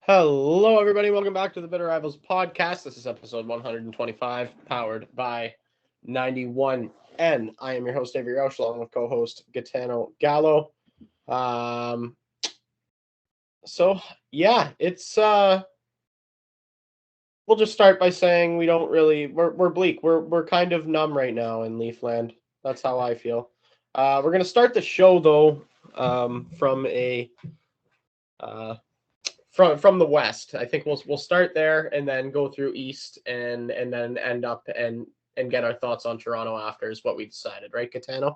Hello, everybody. Welcome back to the Bitter Rivals podcast. This is episode 125, powered by 91N. I am your host, Avery and along with co-host Gitano Gallo. It's we'll just start by saying we're bleak. We're kind of numb right now in Leafland. That's how I feel. We're gonna start the show though from a from the West. I think we'll start there and then go through East and then end up and get our thoughts on Toronto after is what we decided, right, Gitano?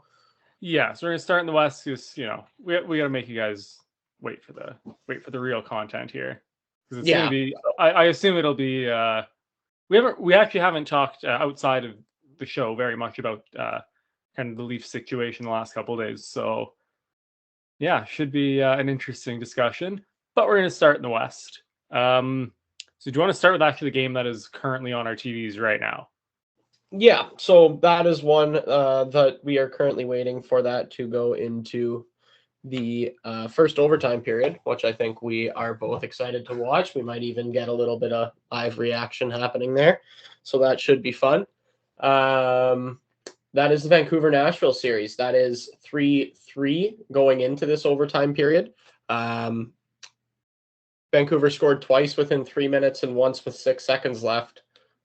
Yeah, so we're gonna start in the West because we gotta make you guys wait for the real content here because it's gonna Yeah. be. I assume it'll be. We actually haven't talked outside of the show very much about kind of the Leaf situation the last couple of days. So yeah, should be an interesting discussion. But we're gonna start in the West. So do you want to start with actually the game that is currently on our TVs right now? Yeah, so that is one that we are currently waiting for that to go into the first overtime period, which I think we are both excited to watch. We might even get a little bit of live reaction happening there, so that should be fun. That is the Vancouver-Nashville series. That is 3-3 going into this overtime period. Vancouver scored twice within 3 minutes and once with 6 seconds left.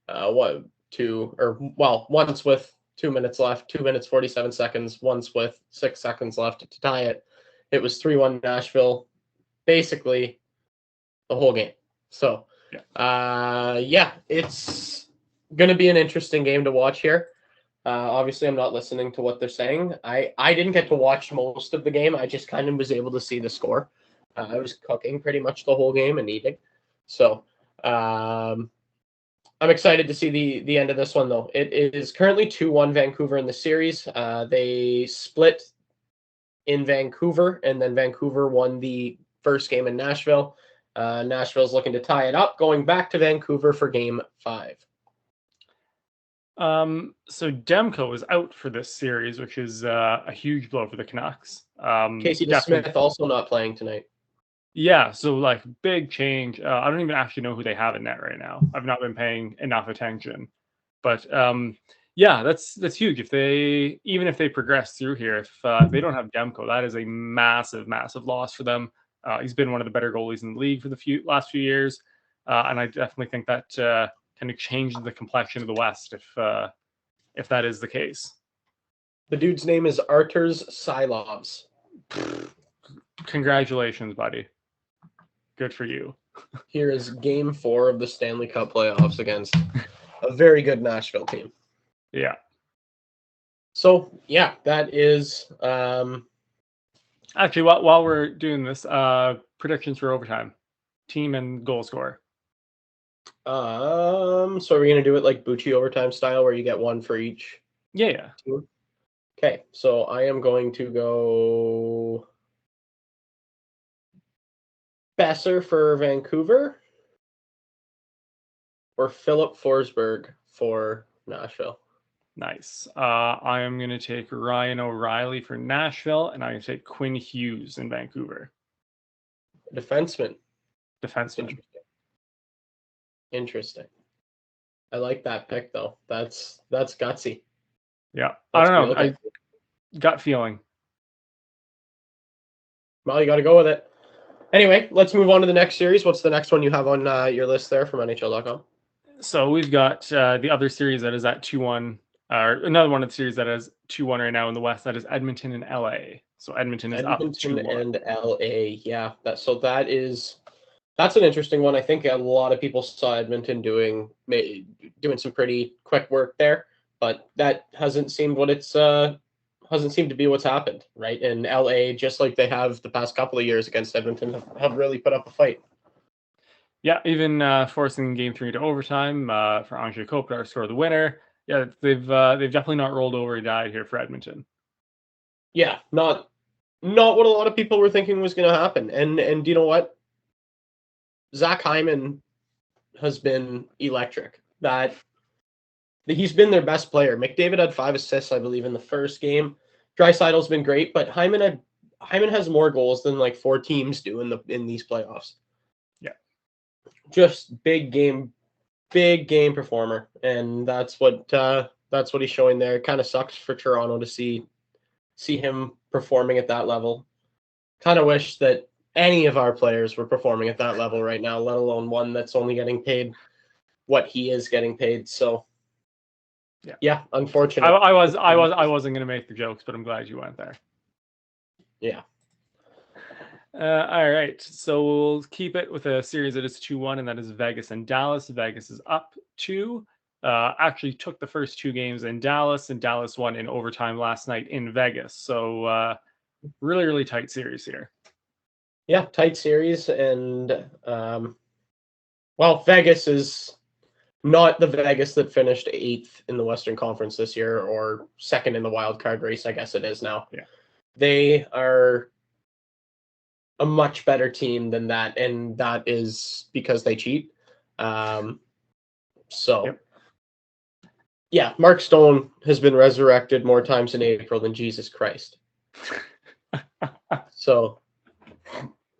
Once with 2 minutes left, 2 minutes 47 seconds, once with 6 seconds left to tie it. It was 3-1 Nashville, basically the whole game. So, it's going to be an interesting game to watch here. Obviously, I'm not listening to what they're saying. I didn't get to watch most of the game. I just kind of was able to see the score. I was cooking pretty much the whole game and eating. So, I'm excited to see the end of this one, though. It is currently 2-1 Vancouver in the series. They split in Vancouver, and then Vancouver won the first game in Nashville. Nashville's looking to tie it up, going back to Vancouver for Game 5. So Demko is out for this series, which is a huge blow for the Canucks. Casey DeSmith also not playing tonight. Yeah, so like big change. I don't even actually know who they have in net right now. I've not been paying enough attention, but yeah, that's huge. If they progress through here, if they don't have Demko, that is a massive loss for them. He's been one of the better goalies in the league for the last few years, and I definitely think that kind of changes the complexion of the West if that is the case. The dude's name is Arturs Silovs. Congratulations, buddy. Good for you. Here is Game 4 of the Stanley Cup playoffs against a very good Nashville team. Yeah. So, yeah, that is... Actually, while we're doing this, predictions for overtime. Team and goal scorer. So are we going to do it like Bucci overtime style where you get one for each? Yeah. Team? Okay, so I am going to go... Besser for Vancouver or Philip Forsberg for Nashville? Nice. I am going to take Ryan O'Reilly for Nashville, and I'm going to take Quinn Hughes in Vancouver. Defenseman. Interesting. I like that pick, though. That's gutsy. Yeah. I don't know. I gut feeling. Well, you got to go with it. Anyway, let's move on to the next series. What's the next one you have on your list there from NHL.com? So we've got the other series that is at 2-1, or another one of the series that is 2-1 right now in the West. That is Edmonton and LA. So Edmonton is up 2-1. And LA, yeah. That's an interesting one. I think a lot of people saw Edmonton doing some pretty quick work there, but that hasn't seemed to be what's happened, right? In LA, just like they have the past couple of years against Edmonton, have really put up a fight. Yeah, even forcing Game 3 to overtime for Andrei Kopitar to score the winner. Yeah, they've definitely not rolled over and died here for Edmonton. Yeah, not what a lot of people were thinking was going to happen. And you know what? Zach Hyman has been electric. That he's been their best player. McDavid had 5 assists, I believe, in the first game. Draisaitl's been great, but Hyman has more goals than like 4 teams do in these playoffs. Yeah, just big game performer, and that's what he's showing there. It kind of sucks for Toronto to see him performing at that level. Kind of wish that any of our players were performing at that level right now, let alone one that's only getting paid what he is getting paid. So yeah, unfortunate. I wasn't gonna make the jokes, but I'm glad you went there. Yeah. All right, so we'll keep it with a series that is 2-1, and that is Vegas and Dallas. Vegas is up 2. Actually took the first 2 games in Dallas, and Dallas won in overtime last night in Vegas. So really, really tight series here. Yeah, tight series, and Vegas is not the Vegas that finished 8th in the Western Conference this year, or 2nd in the wild card race, I guess it is now. Yeah. They are a much better team than that, and that is because they cheat. Yeah, Mark Stone has been resurrected more times in April than Jesus Christ. So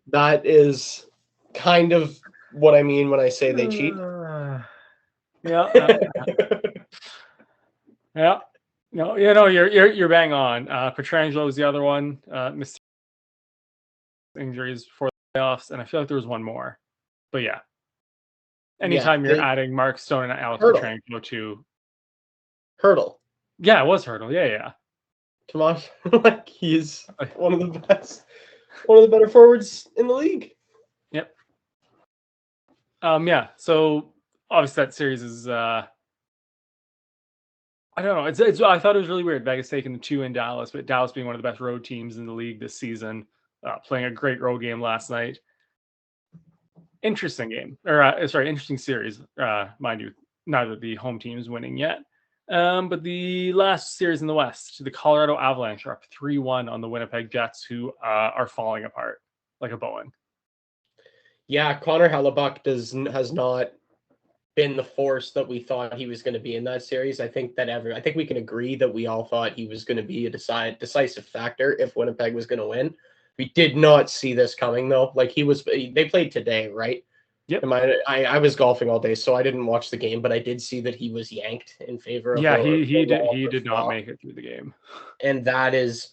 that is kind of what I mean when I say they cheat. Yeah. Yeah. No, you're bang on. Pietrangelo is the other one. Missed injuries before the playoffs, and I feel like there was one more. But yeah. Anytime you're adding Mark Stone and Alex Pietrangelo to Hurdle. Yeah, it was Hurdle. Yeah. Come on. Like, he's one of the best, one of the better forwards in the league. Yep. Yeah. So obviously that series is I don't know. It's I thought it was really weird. Vegas taking the 2 in Dallas, but Dallas being one of the best road teams in the league this season, playing a great road game last night. Interesting game, or interesting series. Mind you, neither of the home teams winning yet. But the last series in the West, the Colorado Avalanche are up 3-1 on the Winnipeg Jets, who are falling apart like a Boeing. Yeah, Connor Hellebuck has not been the force that we thought he was going to be in that series. I think we can agree that we all thought he was going to be a decisive factor if Winnipeg was going to win. We did not see this coming, though. Like, they played today, right? Yep. I was golfing all day, so I didn't watch the game, but I did see that he was yanked in favor of. Yeah, he did not make it through the game, and that is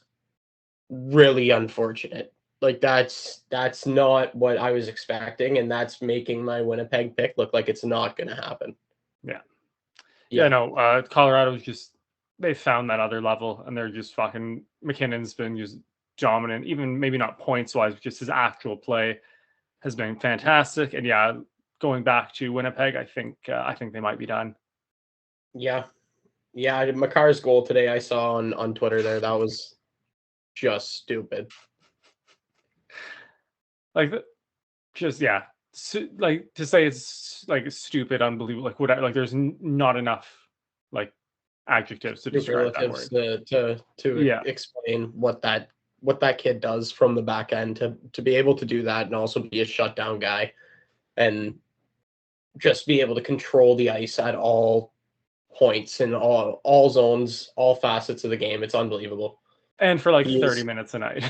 really unfortunate. Like, that's not what I was expecting, and that's making my Winnipeg pick look like it's not going to happen. Yeah. No, Colorado's just, they found that other level, and they're just fucking, McKinnon's been just dominant, even maybe not points wise, but just his actual play has been fantastic. And yeah, going back to Winnipeg, I think they might be done. Yeah. Makar's goal today I saw on Twitter there, that was just stupid. Like, just like, to say it's like stupid, unbelievable, like whatever. Like, there's not enough like adjectives to describe that word. to explain what that kid does from the back end to be able to do that, and also be a shutdown guy and just be able to control the ice at all points in all zones, all facets of the game. It's unbelievable. And for like 30 minutes a night.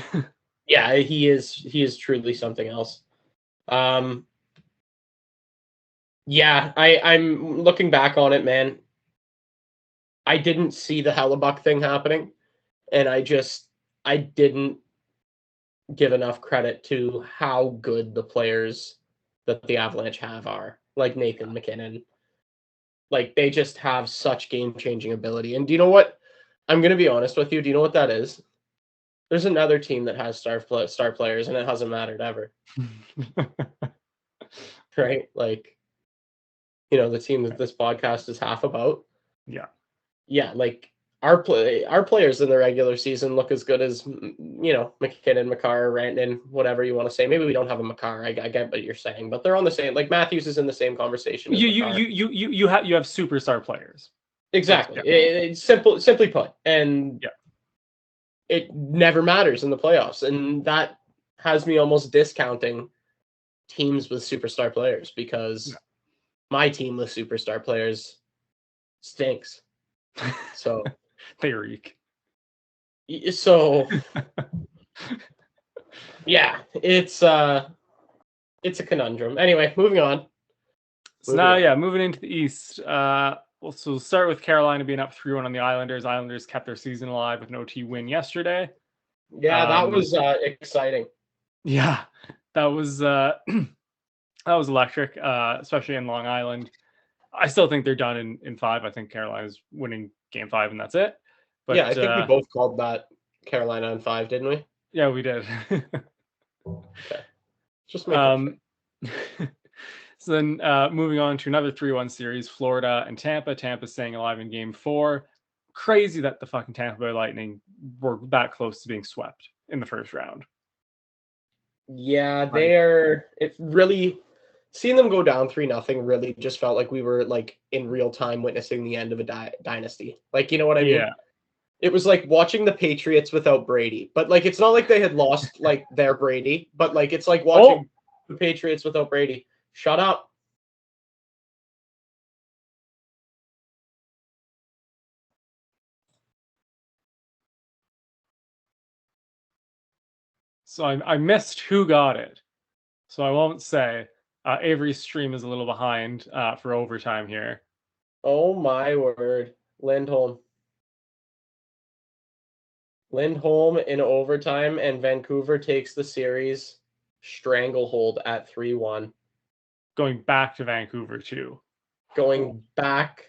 Yeah, he is truly something else. Yeah, I'm looking back on it, man. I didn't see the Hellebuck thing happening, and I didn't give enough credit to how good the players that the Avalanche have are, like Nathan McKinnon. Like, they just have such game-changing ability. And do you know what? I'm going to be honest with you. Do you know what that is? There's another team that has star players, and it hasn't mattered ever. Right? Like, the team that this podcast is half about. Yeah, like, our players in the regular season look as good as, McKinnon, Makar, Rantanen, whatever you want to say. Maybe we don't have a Makar. I get what you're saying, but they're on the same. Like, Matthews is in the same conversation. You have superstar players. Exactly. It's simply put, and it never matters in the playoffs, and that has me almost discounting teams with superstar players, because my team with superstar players stinks. So they reek. So yeah, it's a conundrum. Anyway, moving on. So now, moving into the East. So start with Carolina being up 3-1 on the Islanders. Islanders kept their season alive with an OT win yesterday. Yeah, that was exciting. Yeah, that was that was electric, especially in Long Island. I still think they're done in 5. I think Carolina's winning game 5, and that's it. But yeah, I think we both called that Carolina in 5, didn't we? Yeah, we did. Okay. Just making sure. So then moving on to another 3-1 series, Florida and Tampa. Tampa staying alive in game 4. Crazy that the fucking Tampa Bay Lightning were that close to being swept in the first round. Yeah, it really, seeing them go down 3-0 really just felt like we were like in real time witnessing the end of a dynasty. Like, you know what I mean? Yeah. It was like watching the Patriots without Brady. But like, it's not like they had lost like their Brady, but like, it's like watching the Patriots without Brady. Shut up. So I missed who got it. So I won't say. Avery's stream is a little behind for overtime here. Oh my word. Lindholm in overtime, and Vancouver takes the series stranglehold at 3-1. Going back to Vancouver too. Going back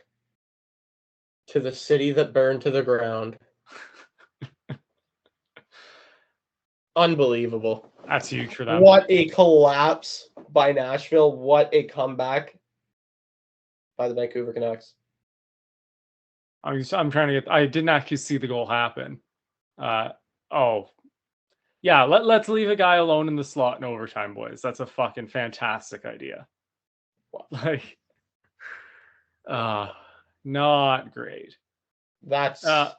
to the city that burned to the ground. Unbelievable. That's huge for them. What a collapse by Nashville. What a comeback by the Vancouver Canucks. I'm trying to get. I didn't actually see the goal happen. Yeah. Let's leave a guy alone in the slot in overtime, boys. That's a fucking fantastic idea. Like, not great. That's wow.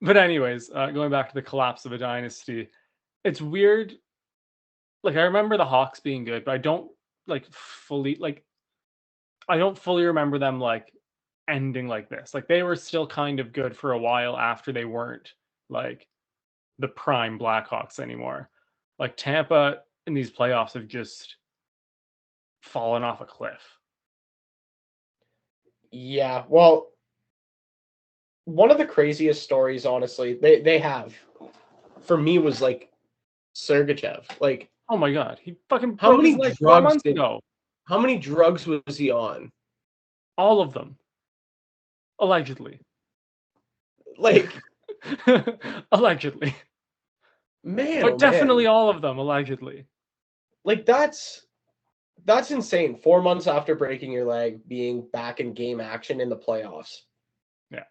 But anyways, going back to the collapse of a dynasty, it's weird. Like, I remember the Hawks being good, but I don't fully remember them like ending like this. Like, they were still kind of good for a while after they weren't like the prime Blackhawks anymore. Like, Tampa in these playoffs have just fallen off a cliff. Yeah, well, one of the craziest stories, honestly, they have for me was like Sergachev. Like, oh my god, he fucking how broke many his leg 4 drugs months ago. How many drugs was he on? All of them, allegedly. Like, allegedly. Man, but definitely all of them, allegedly. Like, that's insane. 4 months after breaking your leg, being back in game action in the playoffs. Yeah,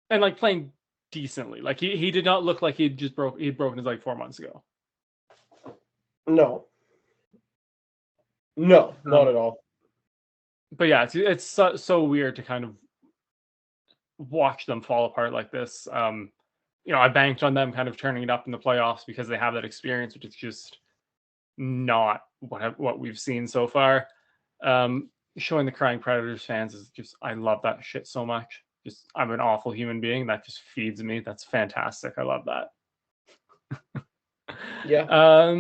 and like playing decently. Like, he did not look like he'd broken his leg 4 months ago. No, not at all. But yeah, it's so weird to kind of watch them fall apart like this. I banked on them kind of turning it up in the playoffs because they have that experience, which is just not what we've seen so far. Showing the Crying Predators fans is just, I love that shit so much. Just, I'm an awful human being. That just feeds me. That's fantastic. I love that. Yeah.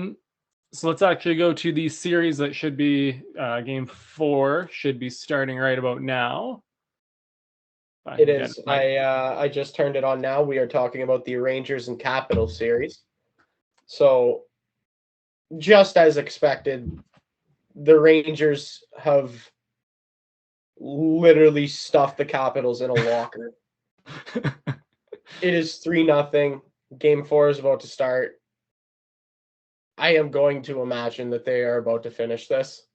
So let's actually go to the series that should be game 4, should be starting right about now. It is. I just turned it on now. We are talking about the Rangers and Capitals series. So, just as expected, the Rangers have literally stuffed the Capitals in a locker. It is 3-0. Game 4 is about to start. I am going to imagine that they are about to finish this.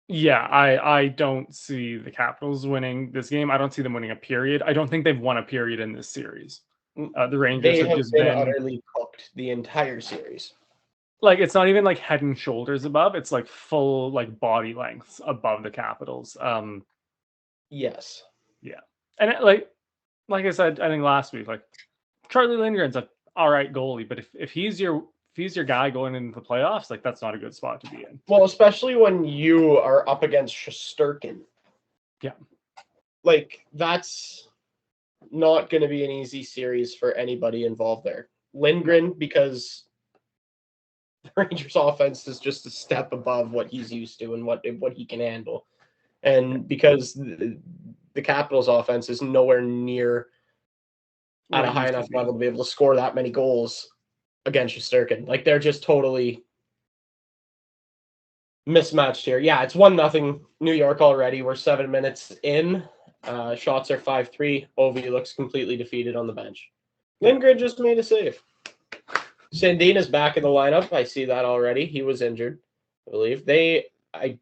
Yeah, I don't see the Capitals winning this game. I don't see them winning a period. I don't think they've won a period in this series. The Rangers have just been utterly cooked the entire series. Like, it's not even like head and shoulders above. It's like full like body lengths above the Capitals. Yes. Yeah, and like I said, I think last week, like, Charlie Lindgren's an all right goalie, but if he's your guy going into the playoffs, like, that's not a good spot to be in. Well, especially when you are up against Shesterkin. Yeah. Like, that's not going to be an easy series for anybody involved there. Lindgren, because the Rangers offense is just a step above what he's used to and what he can handle. And because the Capitals offense is nowhere near at a high enough level to be able to score that many goals against Shesterkin. Like, they're just totally mismatched here. Yeah, it's 1-0 New York already. We're 7 minutes in. Shots are 5-3. Ovi looks completely defeated on the bench. Lindgren just made a save. Sandina's back in the lineup. I see that already. He was injured, I believe. I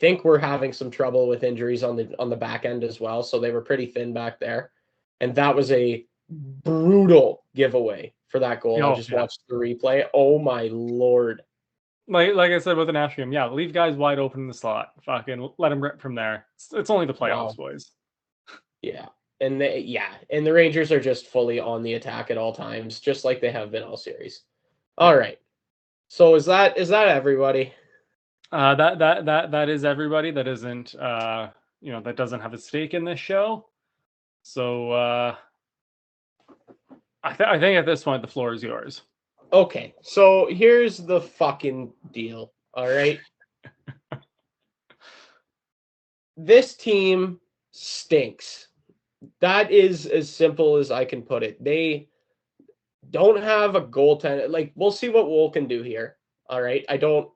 think we're having some trouble with injuries on the back end as well. So they were pretty thin back there. And that was a brutal giveaway for that goal. I just watched the replay. Oh my Lord. Like I said with the national game, yeah, leave guys wide open in the slot. Fucking let them rip from there. It's only the playoffs, boys. Yeah. And the Rangers are just fully on the attack at all times, just like they have been all series. All right. So is that everybody? That is everybody that isn't that doesn't have a stake in this show. So I think at this point the floor is yours. Okay, so here's the fucking deal. All right. This team stinks. That is as simple as I can put it. They don't have a goaltender. Like, we'll see what Wool can do here. All right. I don't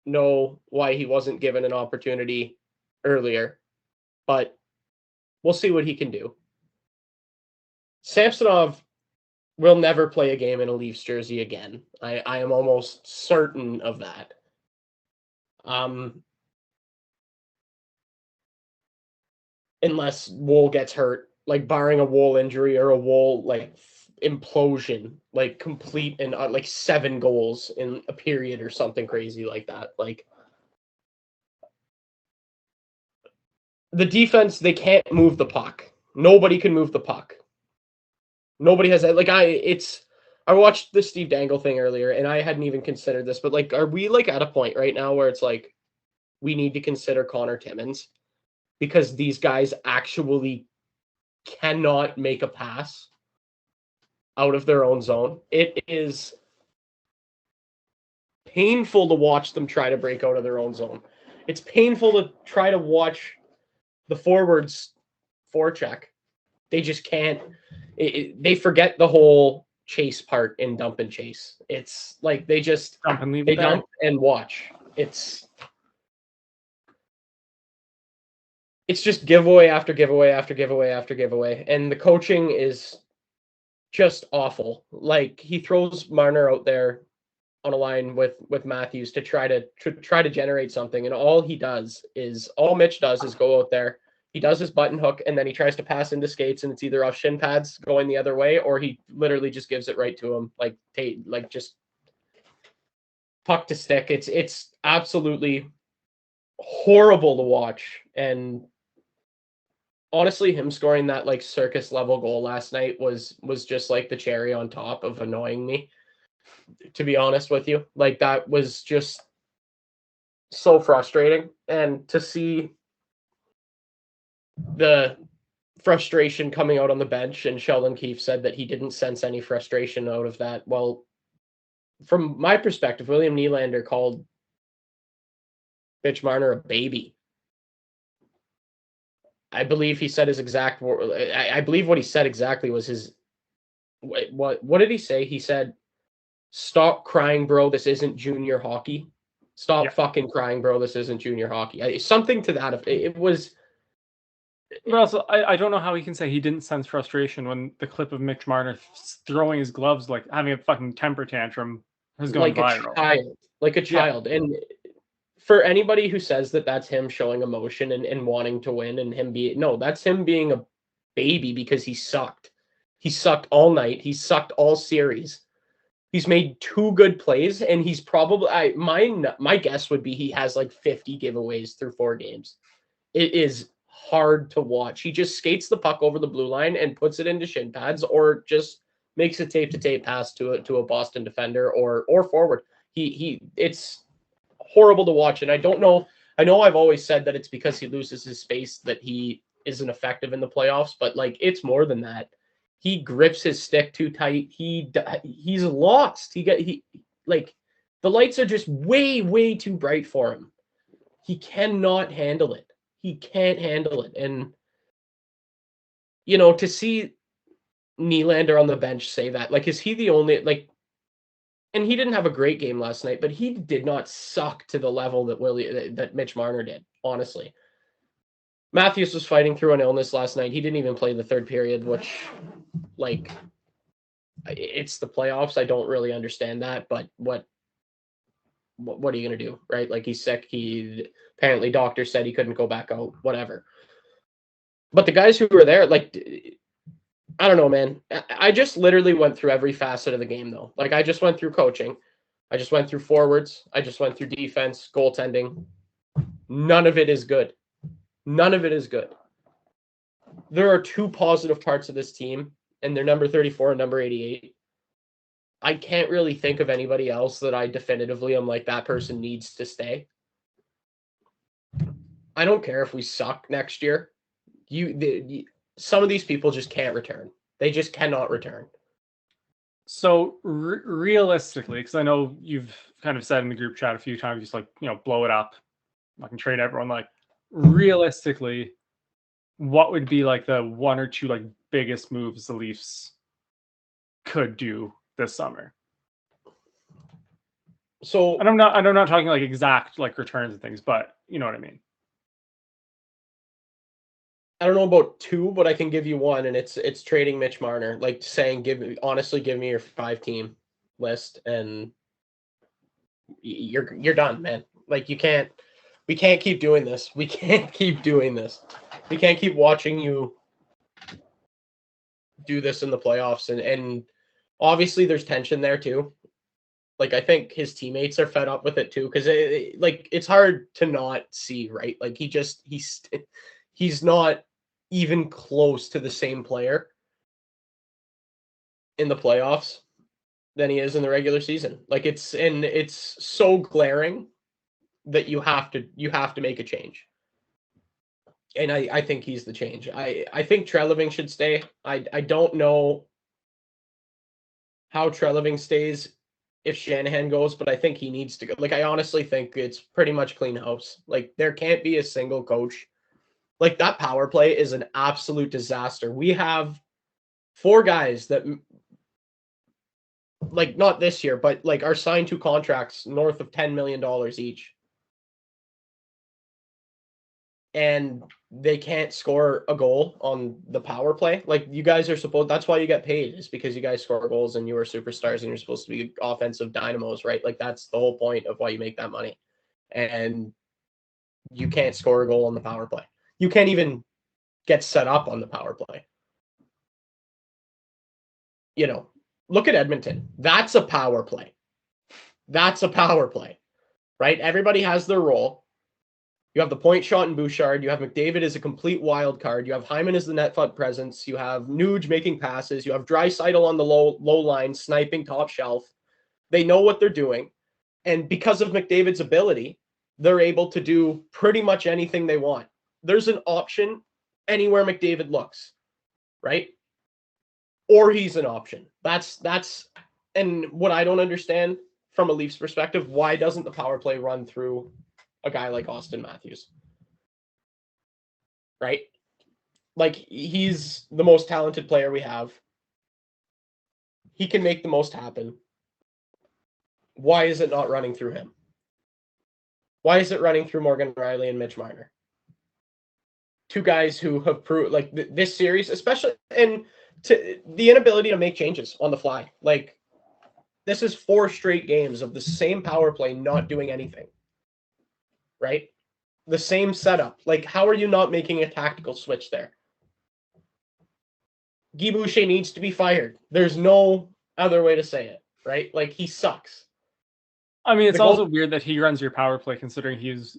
know why he wasn't given an opportunity earlier, but we'll see what he can do. Samsonov will never play a game in a Leafs jersey again. I am almost certain of that. Unless Wool gets hurt, like barring a Wool injury or a Wool like implosion, like complete and like 7 goals in a period or something crazy like that. Like, the defense, they can't move the puck. Nobody can move the puck. Nobody has that. Like, I watched the Steve Dangle thing earlier, and I hadn't even considered this, but like, are we like at a point right now where it's like we need to consider Connor Timmins because these guys actually cannot make a pass out of their own zone? It is painful to watch them try to break out of their own zone. It's painful to try to watch the forwards forecheck. They just can't. They forget the whole chase part in dump and chase. It's like they just dump and leave they dump and watch. It's just giveaway after giveaway after giveaway after giveaway, and the coaching is just awful. Like, he throws Marner out there on a line with Matthews to try to generate something, and all Mitch does is go out there. He does his button hook, and then he tries to pass into skates, and it's either off shin pads going the other way, or he literally just gives it right to him, like just puck to stick. It's absolutely horrible to watch. And honestly, him scoring that like circus level goal last night was just like the cherry on top of annoying me, to be honest with you. Like, that was just so frustrating. And to see the frustration coming out on the bench, and Sheldon Keefe said that he didn't sense any frustration out of that. Well, from my perspective, William Nylander called Mitch Marner a baby. I believe he said his exact word. I believe what he said exactly was his. What did he say? He said, "Stop crying, bro. This isn't junior hockey. Stop fucking crying, bro. This isn't junior hockey." Something to that effect. It was. But also, I don't know how he can say he didn't sense frustration when the clip of Mitch Marner throwing his gloves, like having a fucking temper tantrum, has gone viral. Like a child. And for anybody who says that that's him showing emotion and wanting to win and him that's him being a baby because he sucked. He sucked all night. He sucked all series. He's made 2 good plays, and he's probably my guess would be he has like 50 giveaways through 4 games. It is hard to watch. He just skates the puck over the blue line and puts it into shin pads, or just makes a tape-to-tape pass to a Boston defender or forward. It's horrible to watch, and I don't know. I know I've always said that it's because he loses his space that he isn't effective in the playoffs, but like, it's more than that. He grips his stick too tight. He's lost. The lights are just way, way too bright for him. He cannot handle it. He can't handle it. And, to see Nylander on the bench say that, like, is he the only, like, and he didn't have a great game last night, but he did not suck to the level that Mitch Marner did, honestly. Matthews was fighting through an illness last night. He didn't even play the third period, which, like, it's the playoffs. I don't really understand that, but what are you going to do, right? Like, he's sick. Apparently doctor said he couldn't go back out, whatever. But the guys who were there, like, I don't know, man. I just literally went through every facet of the game, though. Like, I just went through coaching. I just went through forwards. I just went through defense, goaltending. None of it is good. None of it is good. There are two positive parts of this team, and they're number 34 and number 88. I can't really think of anybody else that I definitively am like, that person needs to stay. I don't care if we suck next year. Some of these people just can't return. They just cannot return. So realistically, because I know you've kind of said in the group chat a few times, just like, blow it up. I can trade everyone. Like, realistically, what would be like the one or two like biggest moves the Leafs could do this summer? So, and I'm not talking like exact like returns and things, but you know what I mean. I don't know about two, but I can give you one, and it's trading Mitch Marner. Like, saying, give me your 5-team list, and you're done, man. Like, we can't keep doing this. We can't keep doing this. We can't keep watching you do this in the playoffs, and obviously there's tension there too. Like, I think his teammates are fed up with it too, because it's hard to not see, right? Like, he's not even close to the same player in the playoffs than he is in the regular season. Like, it's so glaring that you have to make a change. And I think he's the change. I think Treliving should stay. I don't know how Treliving stays if Shanahan goes, but I think he needs to go. Like, I honestly think it's pretty much clean house. Like, there can't be a single coach. Like, that power play is an absolute disaster. We have 4 guys that, like, not this year, but like, are signed to contracts north of $10 million each. And they can't score a goal on the power play. Like, you guys are supposed, that's why you get paid, is because you guys score goals and you are superstars and you're supposed to be offensive dynamos, right? Like, that's the whole point of why you make that money. And you can't score a goal on the power play. You can't even get set up on the power play. Look at Edmonton. That's a power play. That's a power play, right? Everybody has their role. You have the point shot in Bouchard. You have McDavid as a complete wild card. You have Hyman as the net front presence. You have Nuge making passes. You have Draisaitl on the low line, sniping top shelf. They know what they're doing. And because of McDavid's ability, they're able to do pretty much anything they want. There's an option anywhere McDavid looks, right? Or he's an option. That's and what I don't understand from a Leafs perspective, why doesn't the power play run through a guy like Austin Matthews? Right? Like, he's the most talented player we have. He can make the most happen. Why is it not running through him? Why is it running through Morgan Riley and Mitch Marner? 2 guys who have proved, like, this series, especially, and to the inability to make changes on the fly. Like, this is 4 straight games of the same power play not doing anything. Right? The same setup. Like, how are you not making a tactical switch there? Guy Boucher needs to be fired. There's no other way to say it, right? Like, he sucks. I mean, it's also weird that he runs your power play, considering he's,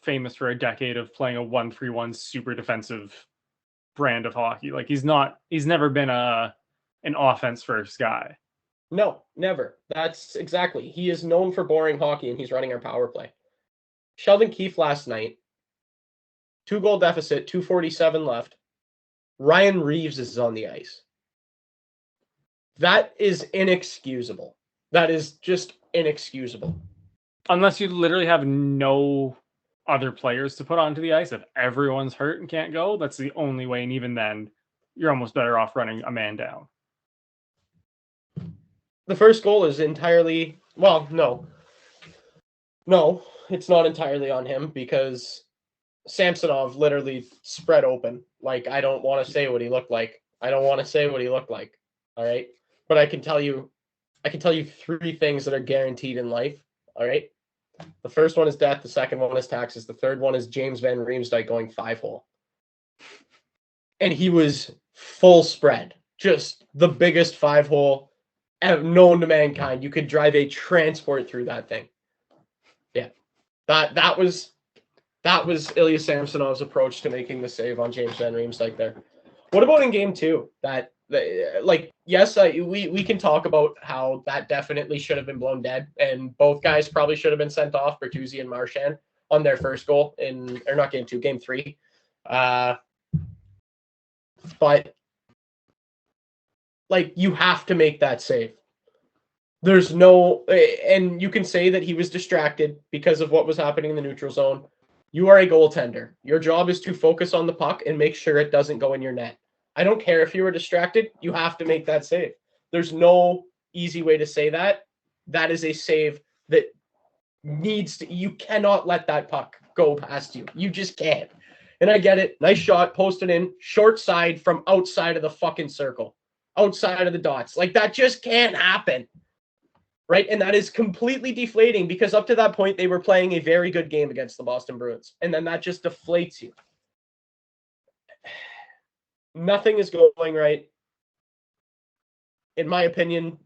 famous for a decade of playing a 1-3-1 super defensive brand of hockey. Like, he's never been an offense first guy. No, never. That's exactly. He is known for boring hockey, and he's running our power play. Sheldon Keefe last night, 2-goal deficit, 2:47 left. Ryan Reeves is on the ice. That is inexcusable. That is just inexcusable. Unless you literally have no other players to put onto the ice. If everyone's hurt and can't go, that's the only way. And even then, you're almost better off running a man down. The first goal is entirely, well, no. No, it's not entirely on him because Samsonov literally spread open. Like, I don't want to say what he looked like. I don't want to say what he looked like. All right. But I can tell you 3 things that are guaranteed in life. All right. The first one is death. The second one is taxes. The third one is James Van Riemsdyk going 5-hole. And he was full spread. Just the biggest 5-hole known to mankind. You could drive a transport through that thing. Yeah. That was Ilya Samsonov's approach to making the save on James Van Riemsdyk there. What about in game 2? Yes, we can talk about how that definitely should have been blown dead, and both guys probably should have been sent off, Bertuzzi and Marchand, on their first goal not game 2, game 3. But you have to make that save. There's no, and you can say that he was distracted because of what was happening in the neutral zone. You are a goaltender. Your job is to focus on the puck and make sure it doesn't go in your net. I don't care if you were distracted. You have to make that save. There's no easy way to say that. That is a save that you cannot let that puck go past you. You just can't. And I get it. Nice shot, posted in, short side from outside of the fucking circle, outside of the dots. That just can't happen. Right? And that is completely deflating because up to that point, they were playing a very good game against the Boston Bruins. And then that just deflates you. Nothing is going right. In my opinion,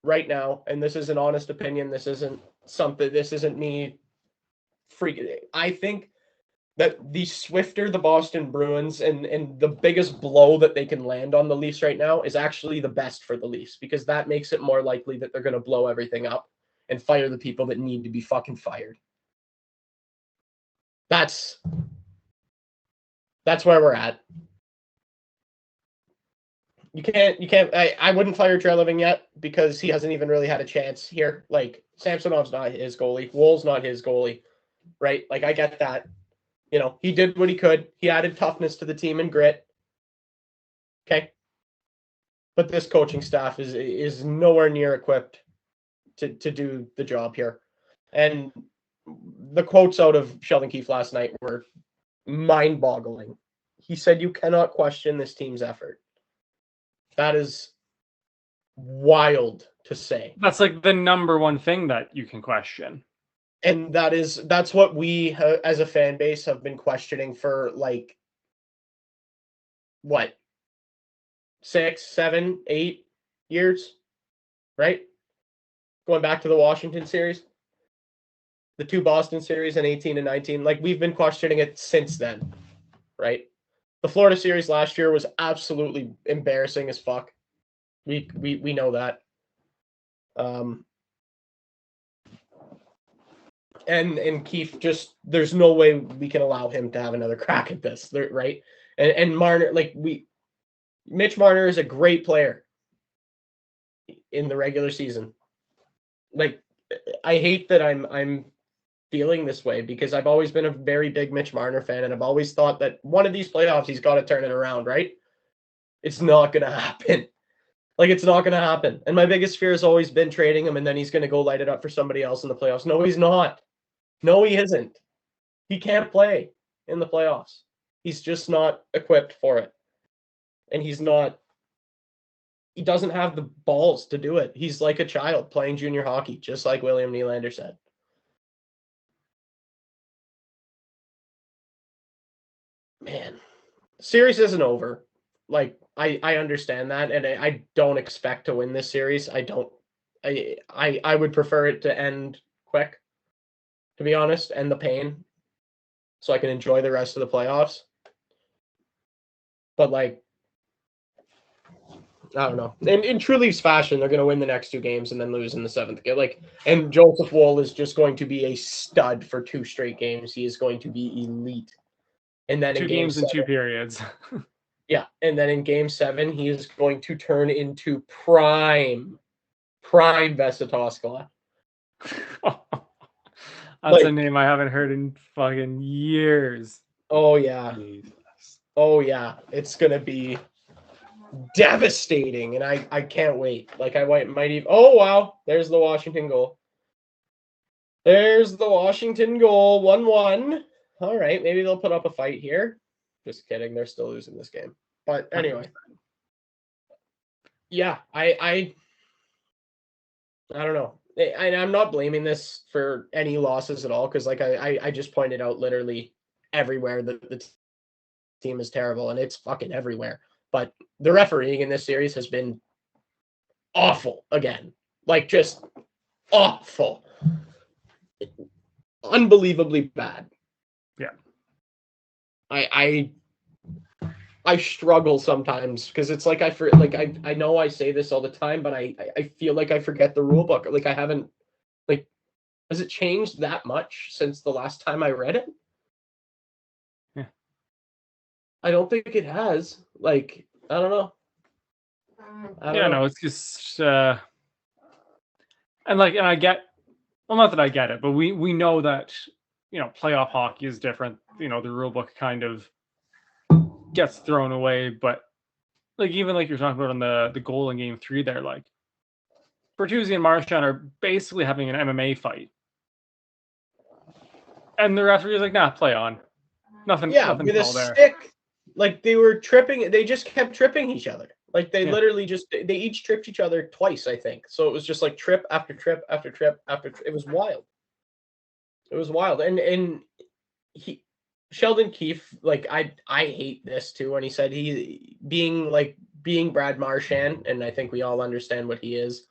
right now, and this is an honest opinion, this isn't me freaking. I think that the swifter the Boston Bruins and the biggest blow that they can land on the Leafs right now is actually the best for the Leafs, because that makes it more likely that they're going to blow everything up and fire the people that need to be fucking fired. That's where we're at. You can't. I wouldn't fire Treliving yet because he hasn't even really had a chance here. Samsonov's not his goalie. Wool's not his goalie, right? I get that. He did what he could. He added toughness to the team and grit. Okay. But this coaching staff is nowhere near equipped to do the job here. And the quotes out of Sheldon Keefe last night were mind-boggling. He said, "You cannot question this team's effort." That is wild to say. That's the number one thing that you can question. And that's what we as a fan base have been questioning for what, 6, 7, 8 years, right? Going back to the Washington series, the 2 Boston series in 18 and 19, we've been questioning it since then, right? The Florida series last year was absolutely embarrassing as fuck. We know that. And Keefe there's no way we can allow him to have another crack at this, right? And Marner, Mitch Marner is a great player in the regular season. I hate that I'm feeling this way because I've always been a very big Mitch Marner fan, and I've always thought that one of these playoffs he's got to turn it around, right? It's not going to happen. It's not going to happen. And my biggest fear has always been trading him, and then he's going to go light it up for somebody else in the playoffs. No, he's not. No, he isn't. He can't play in the playoffs. He's just not equipped for it. And he doesn't have the balls to do it. He's like a child playing junior hockey, just like William Nylander said. Man, series isn't over. I understand that, and I don't expect to win this series. I would prefer it to end quick, to be honest, and the pain, so I can enjoy the rest of the playoffs. But I don't know. In True Leafs fashion, they're going to win the next 2 games and then lose in the 7th game. And Joseph Woll is just going to be a stud for 2 straight games. He is going to be elite. And then 2 in games 7, and 2 periods. Yeah, and then in game 7, he is going to turn into prime Vesatoskala. That's a Like, name I haven't heard in fucking years. oh yeah, Jesus. oh yeah, it's gonna be devastating, and I can't wait. Like I might even. Oh wow, there's the Washington goal. There's the Washington goal, 1-1. All right, maybe they'll put up a fight here. Just kidding, they're still losing this game. But anyway, yeah, I don't know. I'm not blaming this for any losses at all because, like I just pointed out, literally everywhere that the team is terrible, and it's fucking everywhere. But the refereeing in this series has been awful again, like just awful, unbelievably bad. Yeah. I struggle sometimes because it's like I know I say this all the time, but I feel like I forget the rule book. Like I haven't like has it changed that much since the last time I read it? Yeah. I don't think it has. Like I don't know. No, it's just and I get, well, not that I get it, but we know that, playoff hockey is different. The rule book kind of gets thrown away, but like even like you're talking about on the goal in game 3 there, like Bertuzzi and Marchand are basically having an MMA fight. And the referee is like, nah, play on. Nothing with a call there. stick. Like they were tripping, they just kept tripping each other. Like they Yeah. literally they each tripped each other twice, I think. So it was just like trip after trip after trip after it was wild. It was wild. And he Sheldon Keefe, like I hate this too when he said being Brad Marchand, and I think we all understand what he is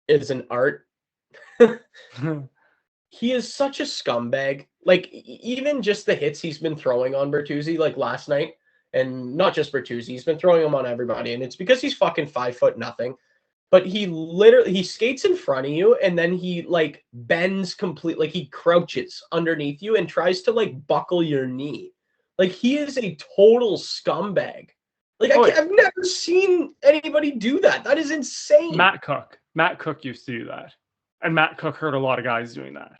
an art. He is such a scumbag. Like even just the hits he's been throwing on Bertuzzi, like last night, and not just Bertuzzi, he's been throwing them on everybody, and it's because he's fucking 5 foot nothing. But he skates in front of you, and then he like bends complete, like he crouches underneath you and tries to like buckle your knee. Like he is a total scumbag. Like I've never seen anybody do that. That is insane. Matt Cook used to do that, and Matt Cook hurt a lot of guys doing that.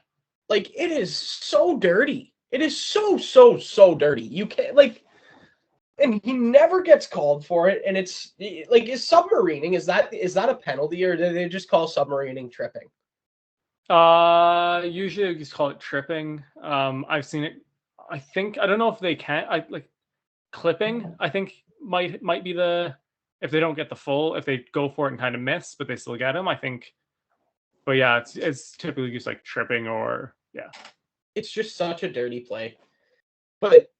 Like it is so dirty. It is so dirty. You can't like, and he never gets called for it. And it's like, is submarining, is that a penalty, or do they just call submarining tripping? Usually they just call it tripping. I've seen it. I don't know if they can. Like clipping, I think might be if they don't get the full, if they go for it and kind of miss, but they still get him, I think. But yeah, it's typically just like tripping or yeah. It's just such a dirty play. But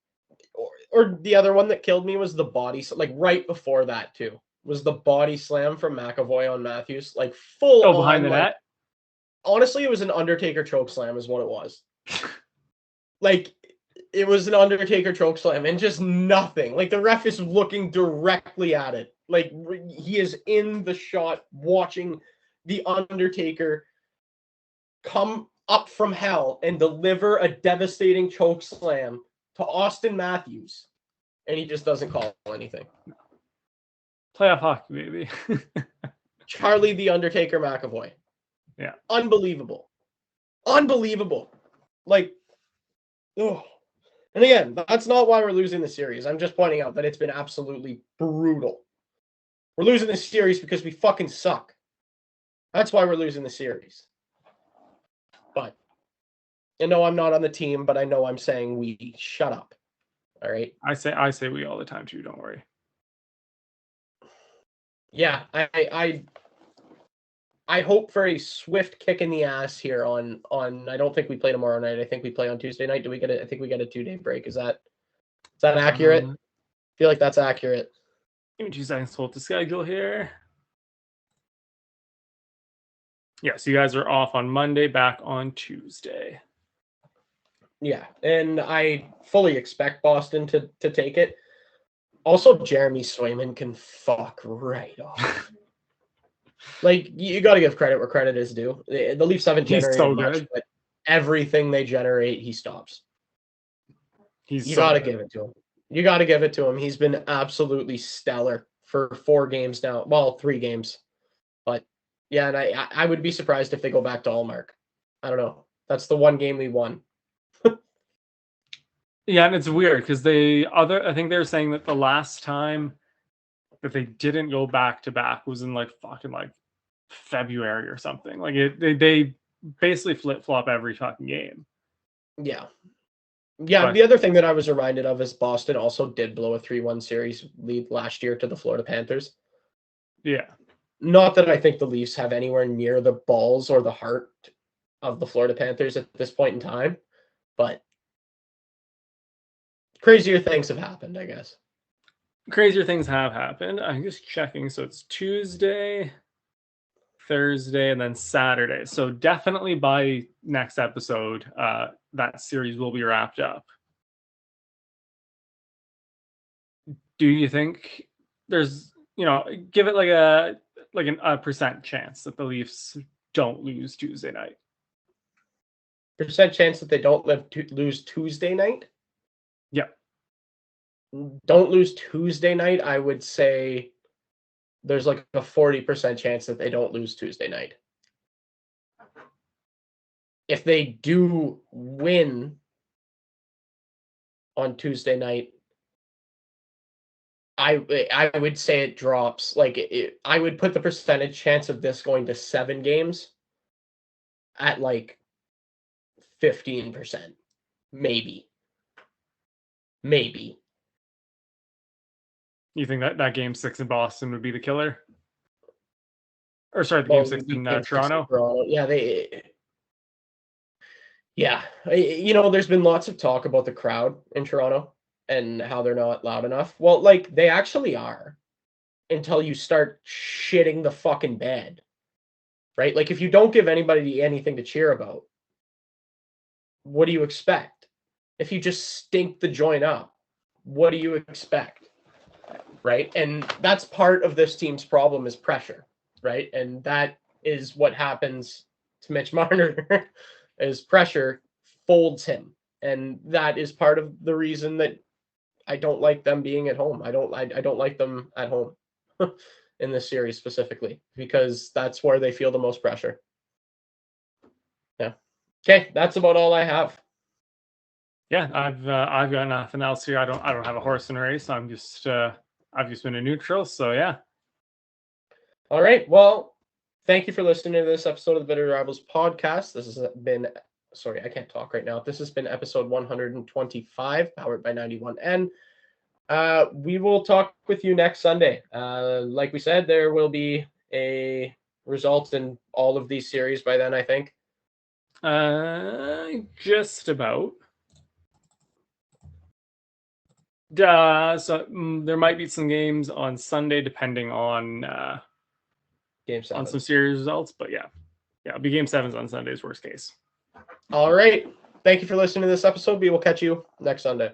or the other one that killed me was the body, like right before that too, was the body slam from McAvoy on Matthews, like full on behind the net. Honestly, it was an Undertaker choke slam, is what it was. Like it was an Undertaker choke slam, and just nothing. Like the ref is looking directly at it. Like he is in the shot, watching the Undertaker come up from hell and deliver a devastating choke slam to Austin Matthews, and he just doesn't call anything. Playoff hockey, baby. Charlie the Undertaker McAvoy. Yeah. Unbelievable. Like, oh. And again, that's not why we're losing the series. I'm just pointing out that it's been absolutely brutal. We're losing the series because we fucking suck. That's why we're losing the series. But, and no, I'm not on the team, but I know I'm saying we. Shut up. All right? I say we all the time too, don't worry. Yeah, I hope for a swift kick in the ass here on I don't think we play tomorrow night. I think we play on Tuesday night. I think we get a 2-day break. Is that accurate? I feel like that's accurate. Give me 2 seconds to hold the schedule here. Yeah, so you guys are off on Monday, back on Tuesday. Yeah, and I fully expect Boston to take it. Also, Jeremy Swayman can fuck right off. Like, you got to give credit where credit is due. The Leafs haven't generated much, but everything they generate, he stops. You got to give it to him. He's been absolutely stellar for 4 games now. Well, 3 games. But, yeah, and I would be surprised if they go back to Allmark. I don't know. That's the one game we won. Yeah, and it's weird because I think they were saying that the last time that they didn't go back to back was in like fucking like February or something. Like they basically flip flop every fucking game. Yeah. Yeah, But the other thing that I was reminded of is Boston also did blow a 3-1 series lead last year to the Florida Panthers. yeah, Not that I think the Leafs have anywhere near the balls or the heart of the Florida Panthers at this point in time, but crazier things have happened, I guess. crazier things have happened. I'm just checking. So it's Tuesday, Thursday, and then Saturday. So definitely by next episode, that series will be wrapped up. Do you think there's, give it like a percent chance that the Leafs don't lose Tuesday night? Percent chance that they don't lose Tuesday night? Yeah. Don't lose Tuesday night, I would say there's like a 40% chance that they don't lose Tuesday night. If they do win on Tuesday night, I would say it drops. Like I would put the percentage chance of this going to 7 games at like 15%, maybe. Maybe. You think that game 6 in Boston would be the killer? Or sorry, the Well, game 6 in game 6 in Toronto? Toronto. Yeah, there's been lots of talk about the crowd in Toronto and how they're not loud enough. Well, like they actually are until you start shitting the fucking bed, right? Like if you don't give anybody anything to cheer about, what do you expect? If you just stink the joint up, what do you expect? Right? And that's part of this team's problem is pressure, right? And that is what happens to Mitch Marner is pressure folds him. And that is part of the reason that I don't like them being at home. I don't like them at home in this series specifically because that's where they feel the most pressure. Yeah. Okay, that's about all I have. Yeah, I've got nothing else here. I don't have a horse in a race. I've just been a neutral. So yeah. All right. Well, thank you for listening to this episode of the Bitter Rivals podcast. This has been sorry, I can't talk right now. This has been episode 125, powered by 91N. We will talk with you next Sunday. Like we said, there will be a result in all of these series by then, I think. Just about. So there might be some games on Sunday depending on Game 7. On some series results, but yeah, it'll be Game 7s on Sundays, worst case. All right. Thank you for listening to this episode. We will catch you next Sunday.